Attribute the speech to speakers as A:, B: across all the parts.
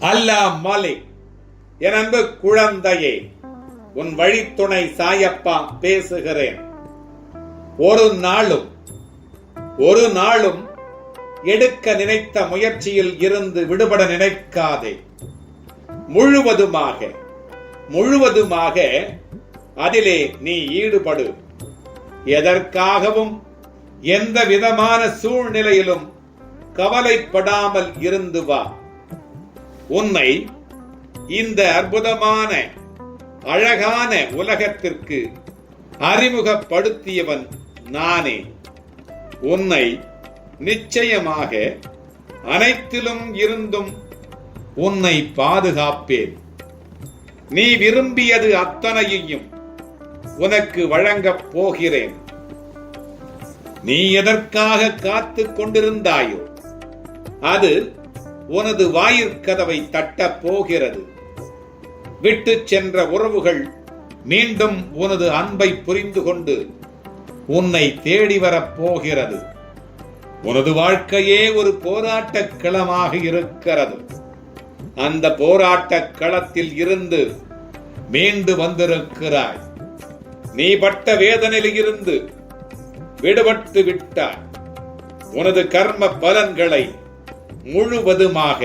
A: அல்லாஹ் மாலிக். என் அன்பு குழந்தையே, உன் வழித்துணை சாயப்பா பேசுகிறேன். ஒரு நாளும் எடுக்க நினைத்த முயற்சியில் இருந்து விடுபட நினைக்காதே. முழுவதுமாக அதிலே நீ ஈடுபடு. எதற்காகவும் எந்த விதமான சூழ்நிலையிலும் கவலைப்படாமல் இருந்து வா. உன்னை இந்த அற்புதமான அழகான உலகத்திற்கு அறிமுகப்படுத்தியவன் நானே. உன்னை நிச்சயமாக அனைத்திலும் இருந்தும் உன்னை பாதுகாப்பேன். நீ விரும்பியது அத்தனையையும் உனக்கு வழங்கப் போகிறேன். நீ எதற்காக காத்து கொண்டிருந்தாயோ அது உனது வாயிற்கதவை தட்டப் போகிறது. விட்டு சென்ற உறவுகள் மீண்டும் உனது அன்பை புரிந்து கொண்டு உன்னை தேடி வரப் போகிறது. உனது வாழ்க்கையே ஒரு போராட்ட களமாக இருக்கிறது. அந்த போராட்ட களத்தில் இருந்து மீண்டு வந்திருக்கிறாய். நீ பட்ட வேதனையில் இருந்து விடுபட்டு விட்டாய். உனது கர்ம பலன்களை முழுவதுமாக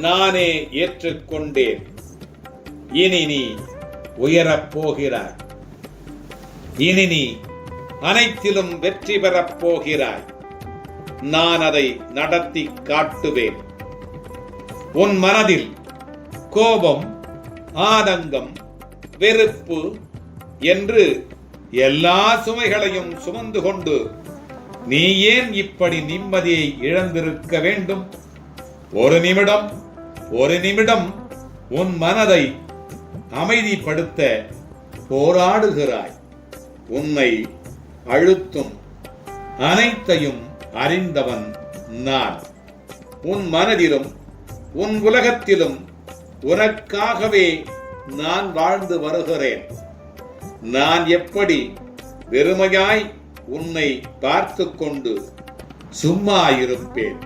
A: நானே ஏற்றுக்கொண்டேன். இனி நீ உயரப் போகிறாய். இனி நீ அனைத்திலும் வெற்றி பெறப் போகிறாய். நான் அதை நடத்தி காட்டுவேன். உன் மனதில் கோபம், ஆதங்கம், வெறுப்பு என்று எல்லா சுமைகளையும் சுமந்து கொண்டு நீ ஏன் இப்படி நிம்மதியை இழந்திருக்க வேண்டும்? ஒரு நிமிடம் உன் மனதை அமைதிப்படுத்த போராடுகிறாய். உன்னை அழுத்தும் அனைத்தையும் அறிந்தவன் நான். உன் மனதிலும் உன் உலகத்திலும் உனக்காகவே நான் வாழ்ந்து வருகிறேன். நான் எப்படி வெறுமையாய் உன்னை பார்த்து கொண்டு சும்மா இருப்பேன்?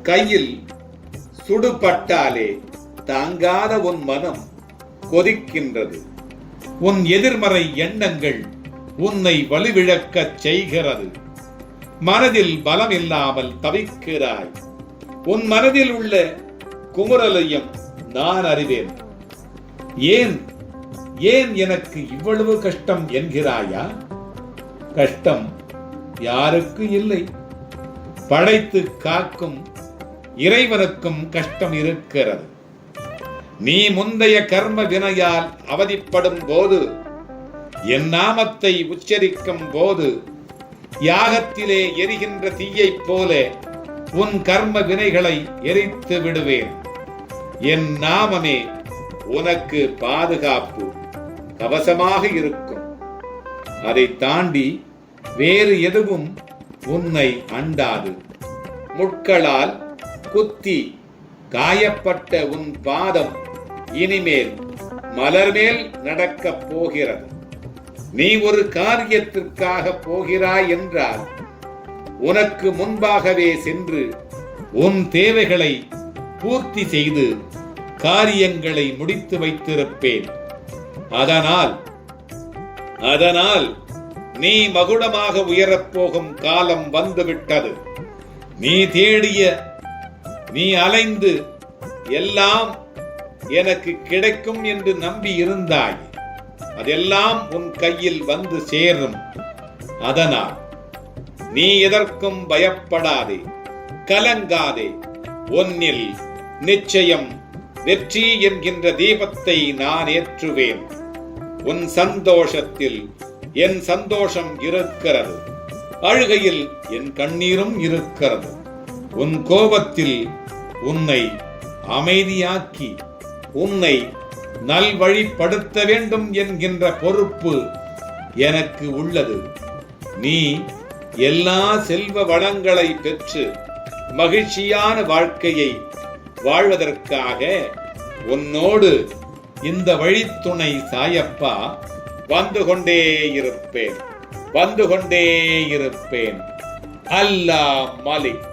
A: கையில் சுடுபட்டாலே தாங்காத உன் மனம் கொதிக்கின்றது. உன் எதிர்மறை எண்ணங்கள் உன்னை வலுவிழக்கச் செய்கிறது. மனதில் பலம் இல்லாமல் தவிக்கிறாய். உன் மனதில் உள்ள குமுறலையும் நான் அறிவேன். ஏன் எனக்கு இவ்வளவு கஷ்டம் என்கிறாயா? கஷ்டம் யாருக்கு இல்லை? படைத்து காக்கும் இறைவனுக்கும் கஷ்டம் இருக்கிறது. நீ முந்தைய கர்ம வினையால் அவதிப்படும் போது, என் நாமத்தை உச்சரிக்கும் போது யாகத்திலே எரிகின்ற தீயைப் போல உன் கர்ம வினைகளை எரித்து விடுவேன். என் நாமமே உனக்கு பாதுகாப்பு கவசமாக இருக்கும். அதை தாண்டி வேறு எதுவும் உன்னை அண்டாது. முட்களால் குத்தி காயப்பட்ட உன் பாதம் இனிமேல் மலர் மேல் நடக்கப் போகிறது. நீ ஒரு காரியத்திற்காக போகிறாய் என்றால் உனக்கு முன்பாகவே சென்று உன் தேவைகளை பூர்த்தி செய்து காரியங்களை முடித்து வைத்திருப்பேன். அதனால் நீ மகுடமாக உயரப்போகும் காலம் வந்துவிட்டது. நீ அலைந்து எல்லாம் எனக்கு கிடைக்கும் என்று நம்பி இருந்தாய். அதெல்லாம் உன் கையில் வந்து சேரும். அதனால் நீ எதற்கும் பயப்படாதே, கலங்காதே. உன்னில் நிச்சயம் வெற்றி என்கின்ற தீபத்தை நான் ஏற்றுவேன். உன் சந்தோஷத்தில் என் சந்தோஷம் இருக்கிறது. அழுகையில் என் கண்ணீரும் இருக்கிறது. உன் கோபத்தில் உன்னை அமைதியாக்கி உன்னை நல்வழிப்படுத்த வேண்டும் என்கின்ற பொறுப்பு எனக்கு உள்ளது. நீ எல்லா செல்வ வளங்களை பெற்று மகிழ்ச்சியான வாழ்க்கையை வாழ்வதற்காக உன்னோடு இந்த வழித்துணை சாயப்பா வந்து கொண்டே இருப்பேன். அல்லாஹ் மாலிக்.